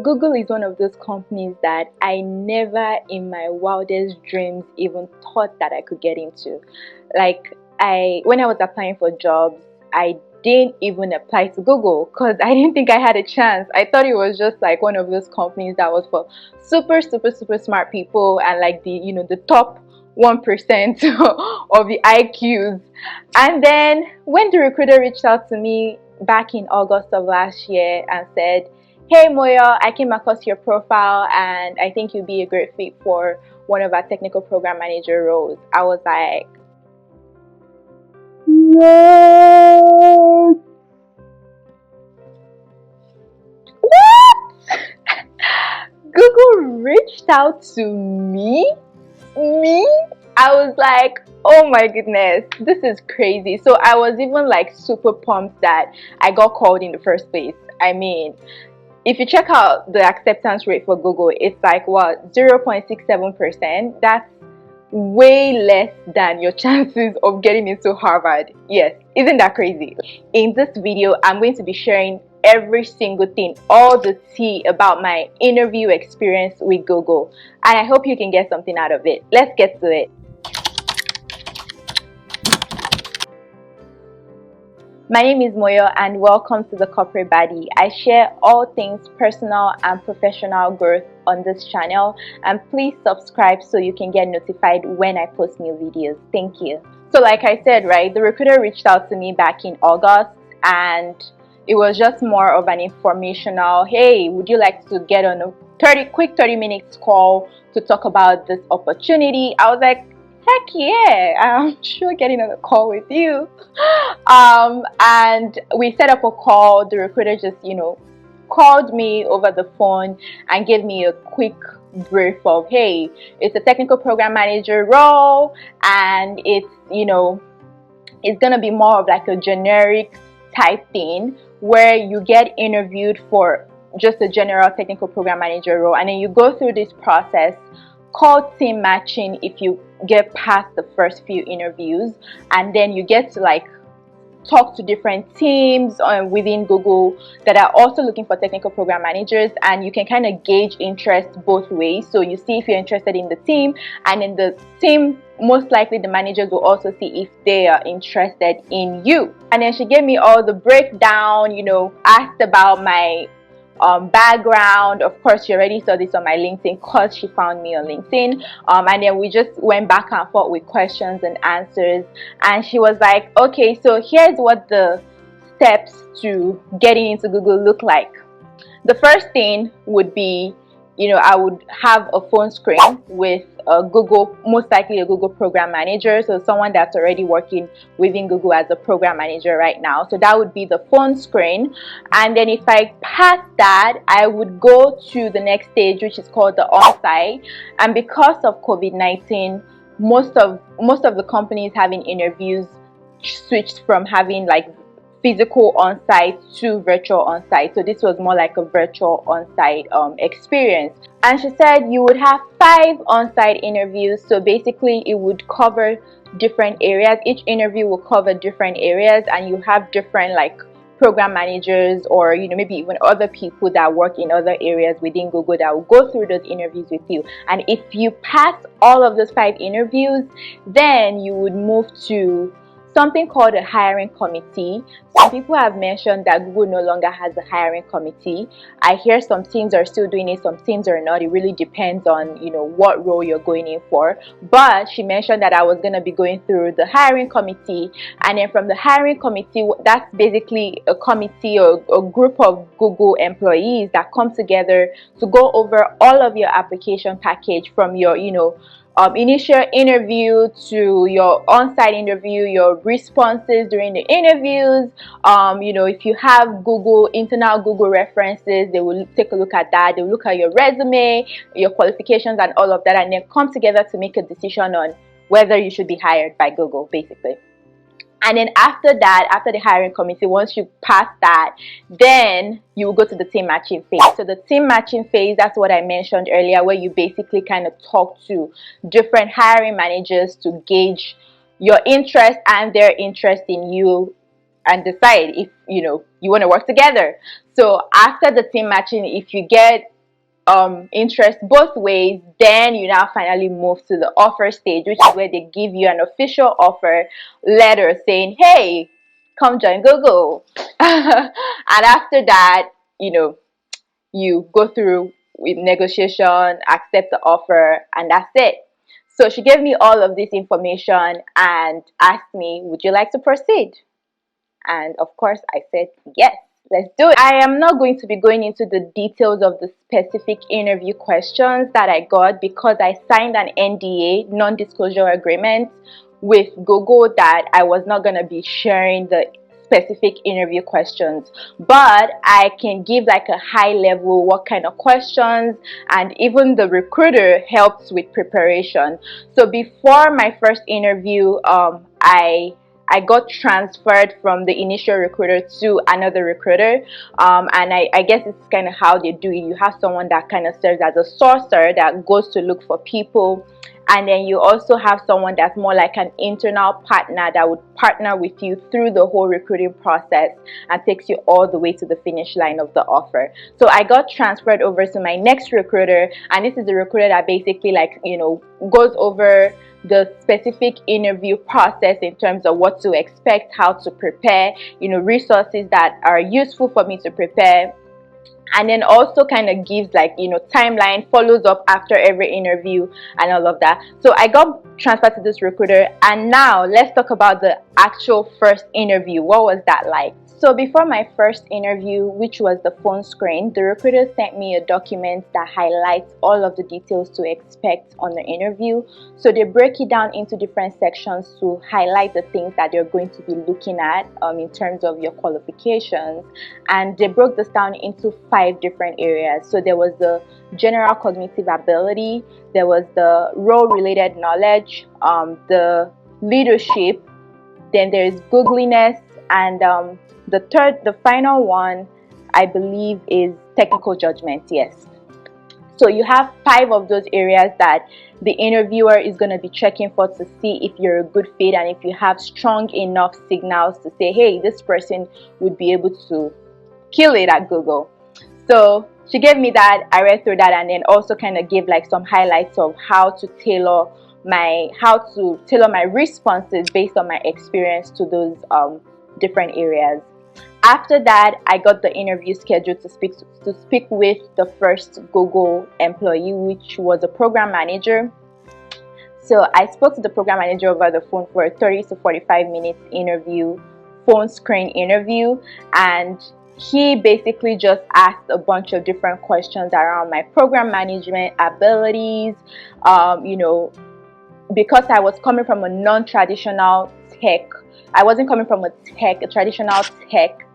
Google is one of those companies that I never in my wildest dreams even thought that I could get into. Like, when I was applying for jobs, I didn't even apply to Google because I didn't think I had a chance. I thought it was just like one of those companies that was for super, super, super smart people and like the top 1% of the IQs. And then when the recruiter reached out to me back in August of last year and said, "Hey Moya, I came across your profile and I think you'd be a great fit for one of our technical program manager roles," I was like, what? What? Google reached out to me? Me? I was like, oh my goodness, this is crazy. So I was even like super pumped that I got called in the first place. I mean, if you check out the acceptance rate for Google, it's like what, 0.67%? That's way less than your chances of getting into Harvard. Yes, isn't that crazy? In this video, I'm going to be sharing every single thing, all the tea about my interview experience with Google, and I hope you can get something out of it. Let's get to it. My name is Moyo and welcome to the Corporate Baddie. I share all things personal and professional growth on this channel, and please subscribe so you can get notified when I post new videos. Thank you. So like I said, right, the recruiter reached out to me back in August and it was just more of an informational, hey, would you like to get on a quick 30 minutes call to talk about this opportunity? I was like, heck yeah, I'm sure getting on a call with you. And we set up a call. The recruiter just, called me over the phone and gave me a quick brief of, hey, it's a technical program manager role and it's going to be more of like a generic type thing where you get interviewed for just a general technical program manager role, and then you go through this process called team matching if you get past the first few interviews, and then you get to like talk to different teams within Google that are also looking for technical program managers, and you can kind of gauge interest both ways. So you see if you're interested in the team, and in the team, most likely the managers will also see if they are interested in you. And then she gave me all the breakdown, asked about my background. Of course, she already saw this on my LinkedIn because she found me on LinkedIn, and then we just went back and forth with questions and answers, and she was like, okay, so here's what the steps to getting into Google look like. The first thing would be, I would have a phone screen with a Google, most likely a Google program manager, so someone that's already working within Google as a program manager right now. So that would be the phone screen. And then if I pass that, I would go to the next stage, which is called the OnSite. And because of COVID-19, most of the companies having interviews switched from having like physical on-site to virtual on-site. So this was more like a virtual on-site experience. And she said you would have 5 on-site interviews. So basically it would cover different areas. Each interview will cover different areas, and you have different like program managers or maybe even other people that work in other areas within Google that will go through those interviews with you. And if you pass all of those 5 interviews, then you would move to something called a hiring committee. Some people have mentioned that Google no longer has a hiring committee. I hear some teams are still doing it, some teams are not. It really depends on what role you're going in for. But she mentioned that I was going to be going through the hiring committee, and then from the hiring committee, that's basically a committee or a group of Google employees that come together to go over all of your application package, from your initial interview to your on-site interview, your responses during the interviews. If you have internal Google references, they will take a look at that. They will look at your resume, your qualifications, and all of that, and then come together to make a decision on whether you should be hired by Google, basically. And then after that, after the hiring committee, once you pass that, then you will go to the team matching phase. So the team matching phase, that's what I mentioned earlier, where you basically kind of talk to different hiring managers to gauge your interest and their interest in you and decide if you want to work together. So after the team matching, if you get interest both ways, then you now finally move to the offer stage, which is where they give you an official offer letter saying, hey, come join Google. And after that, you go through with negotiation, accept the offer, and that's it. So she gave me all of this information and asked me, would you like to proceed? And of course, I said, yes, let's do it. I am not going to be going into the details of the specific interview questions that I got because I signed an NDA, non-disclosure agreement, with Google that I was not going to be sharing the specific interview questions, but I can give like a high level what kind of questions, and even the recruiter helps with preparation. So before my first interview, I got transferred from the initial recruiter to another recruiter, and I guess it's kind of how they do it. You have someone that kind of serves as a sourcer that goes to look for people, and then you also have someone that's more like an internal partner that would partner with you through the whole recruiting process and takes you all the way to the finish line of the offer. So I got transferred over to my next recruiter, and this is the recruiter that basically goes over the specific interview process in terms of what to expect, how to prepare, resources that are useful for me to prepare, and then also kind of gives timeline, follows up after every interview and all of that. So I got transferred to this recruiter, and now let's talk about the actual first interview. What was that like? So before my first interview, which was the phone screen, the recruiter sent me a document that highlights all of the details to expect on the interview. So they break it down into different sections to highlight the things that they're going to be looking at in terms of your qualifications. And they broke this down into 5 different areas. So there was the general cognitive ability, there was the role-related knowledge, the leadership, then there's googliness, and the final one, I believe, is technical judgment. Yes. So you have 5 of those areas that the interviewer is going to be checking for to see if you're a good fit and if you have strong enough signals to say, hey, this person would be able to kill it at Google. So she gave me that, I read through that, and then also kind of gave some highlights of how to tailor my responses based on my experience to those different areas. After that, I got the interview scheduled to speak with the first Google employee, which was a program manager. So I spoke to the program manager over the phone for a 30 to 45 minutes interview, phone screen interview, and he basically just asked a bunch of different questions around my program management abilities. Because I was coming from a non-traditional tech, I wasn't coming from a traditional tech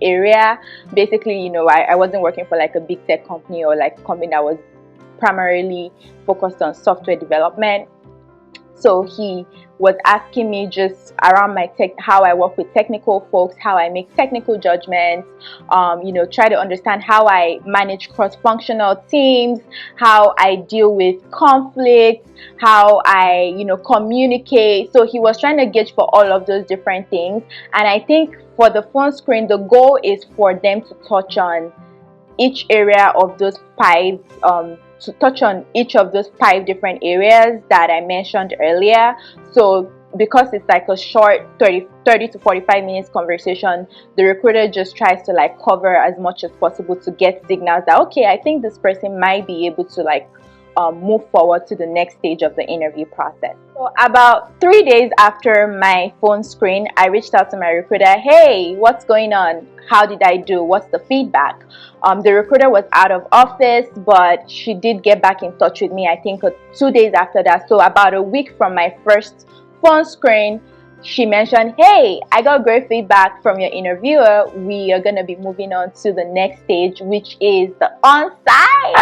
area. Basically, I wasn't working for a big tech company or a company that was primarily focused on software development. So he was asking me just around how I work with technical folks, how I make technical judgments, try to understand how I manage cross-functional teams, how I deal with conflict, how I, communicate. So he was trying to gauge for all of those different things. And I think for the phone screen, the goal is for them to touch on each area of those 5 different areas that I mentioned earlier. So because it's a short 30 to 45 minutes conversation, the recruiter just tries to cover as much as possible to get signals that, okay, I think this person might be able to move forward to the next stage of the interview process. So about 3 days after my phone screen, I reached out to my recruiter. Hey, what's going on? How did I do? What's the feedback? The recruiter was out of office, but she did get back in touch with me, I think 2 days after that. So about a week from my first phone screen, she mentioned, hey, I got great feedback from your interviewer. We are going to be moving on to the next stage, which is the on-site.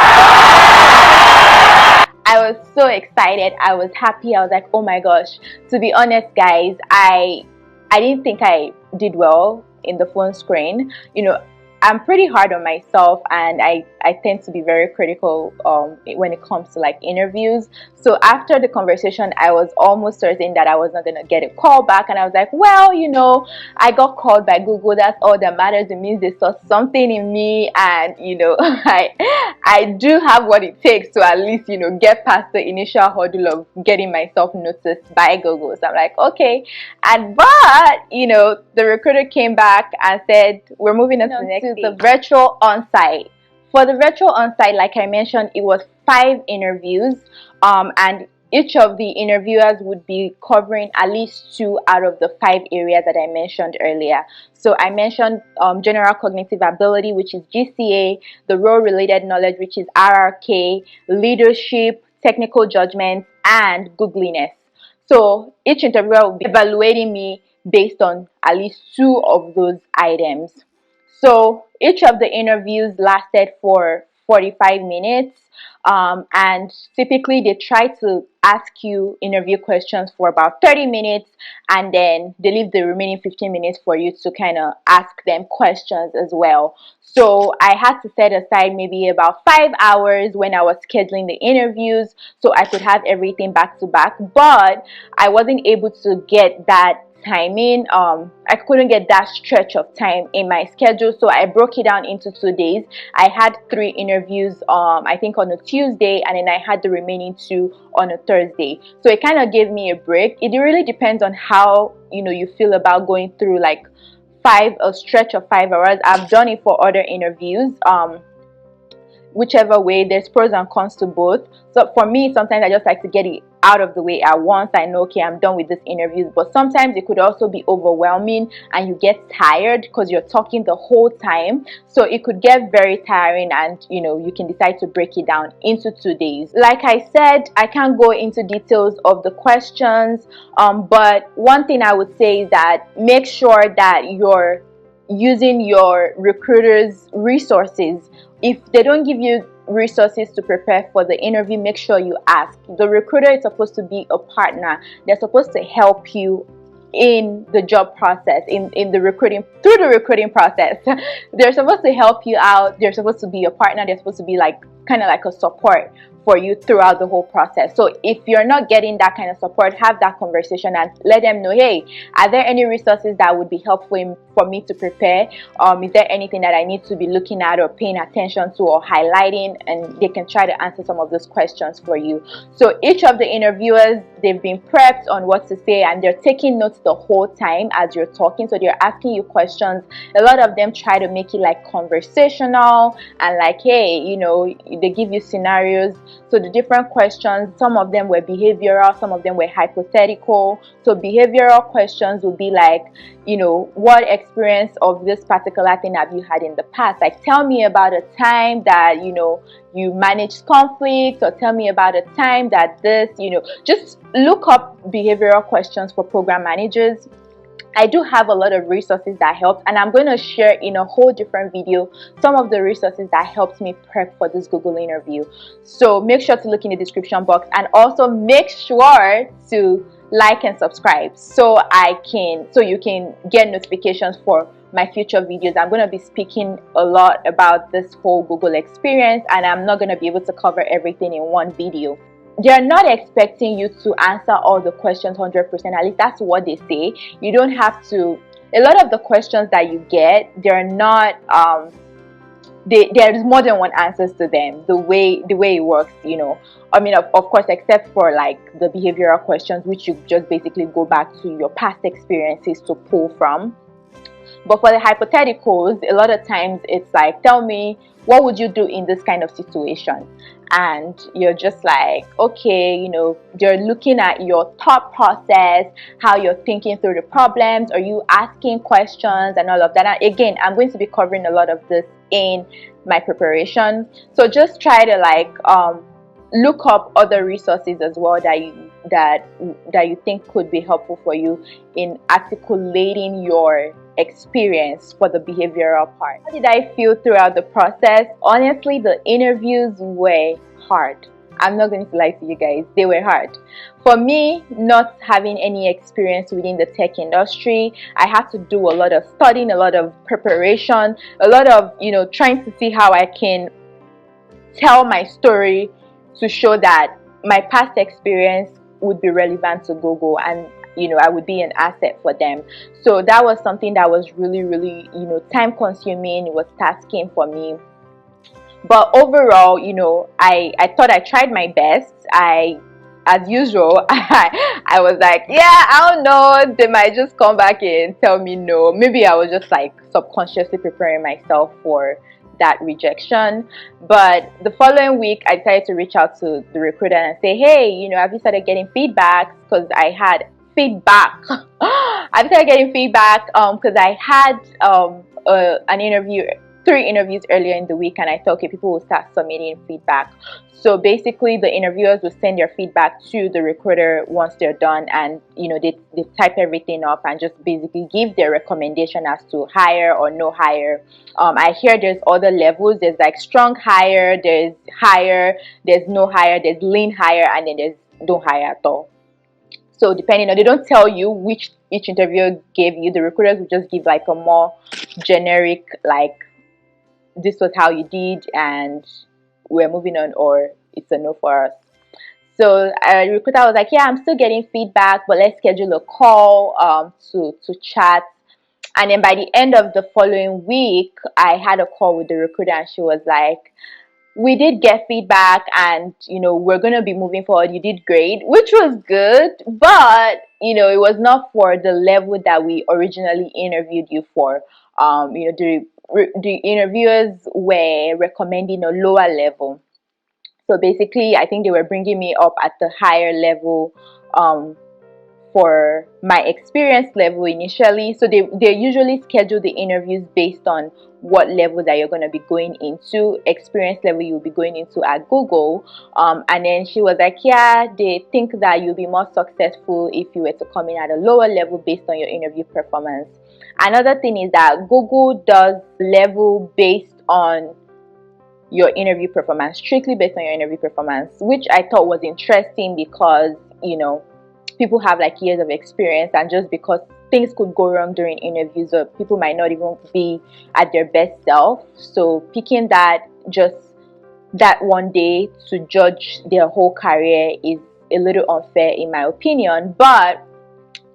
I was so excited. I was happy. I was like, oh my gosh. To be honest, guys, I didn't think I did well in the phone screen. I'm pretty hard on myself, and I tend to be very critical when it comes to like interviews. So after the conversation, I was almost certain that I was not going to get a call back. And I was like, well, I got called by Google. That's all that matters. It means they saw something in me. And, I do have what it takes to at least, get past the initial hurdle of getting myself noticed by Google. So I'm like, okay. But the recruiter came back and said, we're moving on to the next stage, the virtual on-site. For the virtual on-site, like I mentioned, it was 5 interviews, and each of the interviewers would be covering at least 2 out of the 5 areas that I mentioned earlier. So I mentioned general cognitive ability, which is GCA, the role-related knowledge, which is RRK, leadership, technical judgment, and Googliness. So each interviewer will be evaluating me based on at least 2 of those items. So each of the interviews lasted for 45 minutes. And typically they try to ask you interview questions for about 30 minutes, and then they leave the remaining 15 minutes for you to kind of ask them questions as well. So I had to set aside maybe about 5 hours when I was scheduling the interviews so I could have everything back to back, but I wasn't able to get that timing. I couldn't get that stretch of time in my schedule, so I broke it down into 2 days. I had 3 interviews, I think on a Tuesday, and then I had the remaining 2 on a Thursday. So it kind of gave me a break. It really depends on how you feel about going through like a stretch of 5 hours. I've done it for other interviews. Whichever way, there's pros and cons to both. So for me, sometimes I just like to get it out of the way at once. I know, okay, I'm done with these interviews. But sometimes it could also be overwhelming and you get tired because you're talking the whole time. So it could get very tiring, and you can decide to break it down into 2 days. Like I said, I can't go into details of the questions, but one thing I would say is that make sure that you're using your recruiter's resources. If they don't give you resources to prepare for the interview, make sure you ask. The recruiter is supposed to be a partner. They're supposed to help you in the job process, in the recruiting, through the recruiting process. They're supposed to help you out. They're supposed to be a partner. They're supposed to be like kind of like a support for you throughout the whole process. So if you're not getting that kind of support, have that conversation and let them know, hey, are there any resources that would be helpful for me to prepare? Is there anything that I need to be looking at or paying attention to or highlighting? And they can try to answer some of those questions for you. So each of the interviewers, they've been prepped on what to say, and they're taking notes the whole time as you're talking. So they're asking you questions. A lot of them try to make it like conversational and like, hey, they give you scenarios. So the different questions, some of them were behavioral, some of them were hypothetical. So behavioral questions would be like, what experience of this particular thing have you had in the past? Like, tell me about a time that, you managed conflict, or tell me about a time that this, just look up behavioral questions for program managers. I do have a lot of resources that helped, and I'm going to share in a whole different video some of the resources that helped me prep for this Google interview. So make sure to look in the description box, and also make sure to like and subscribe so you can get notifications for my future videos. I'm going to be speaking a lot about this whole Google experience, and I'm not going to be able to cover everything in one video. They're not expecting you to answer all the questions 100%. At least that's what they say. You don't have to. A lot of the questions that you get, they're not. There's more than one answers to them. The way it works, I mean, of course, except for like the behavioral questions, which you just basically go back to your past experiences to pull from. But for the hypotheticals, a lot of times it's like, tell me, what would you do in this kind of situation? And you're just like, okay, they're looking at your thought process, how you're thinking through the problems, are you asking questions and all of that. And again, I'm going to be covering a lot of this in my preparation. So just try to look up other resources as well that you think could be helpful for you in articulating your experience for the behavioral part. How did I feel throughout the process? Honestly, the interviews were hard. I'm not going to lie to you guys, they were hard. For me, not having any experience within the tech industry, I had to do a lot of studying, a lot of preparation, a lot of, trying to see how I can tell my story to show that my past experience would be relevant to Google, and I would be an asset for them. So that was something that was really, really, time consuming. It was tasking for me. But overall, I thought I tried my best. As usual, I was like, yeah, I don't know, they might just come back and tell me no. Maybe I was just like subconsciously preparing myself for that rejection. But the following week, I decided to reach out to the recruiter and say, hey, have you started getting feedback? Because I had feedback. I started getting feedback because I had an interview, 3 interviews earlier in the week, and I thought, okay, people will start submitting feedback. So basically, the interviewers will send their feedback to the recruiter once they're done, and they type everything up and just basically give their recommendation as to hire or no hire. I hear there's other levels. There's like strong hire, there's no hire, there's lean hire, and then there's no hire at all. So depending on, they don't tell you which each interviewer gave you. The recruiters will just give like a more generic, like, this was how you did and we're moving on, or it's a no for us. So the recruiter was like, yeah, I'm still getting feedback, but let's schedule a call to chat. And then by the end of the following week, I had a call with the recruiter, and she was like, we did get feedback, and we're going to be moving forward. You did great, which was good, but it was not for the level that we originally interviewed you for. The interviewers were recommending a lower level. So basically, I think they were bringing me up at the higher level for my experience level initially. So they usually schedule the interviews based on what level that you're going to be going into. Experience level you'll be going into at Google. And then she was like, yeah, they think that you'll be more successful if you were to come in at a lower level based on your interview performance. Another thing is that Google does level based on your interview performance, strictly based on your interview performance, which I thought was interesting because people have like years of experience, and just because things could go wrong during interviews, or people might not even be at their best self, so picking that just that one day to judge their whole career is a little unfair in my opinion. But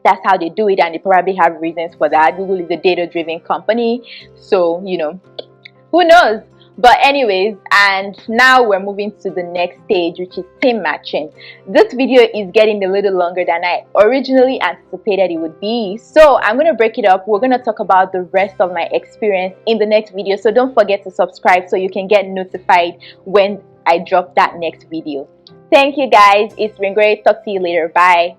that's how they do it, and they probably have reasons for that. Google is a data-driven company, so who knows. But anyways, and now we're moving to the next stage, which is team matching. This video is getting a little longer than I originally anticipated it would be, so I'm going to break it up. We're going to talk about the rest of my experience in the next video, so don't forget to subscribe so you can get notified when I drop that next video. Thank you guys, it's been great. Talk to you later. Bye.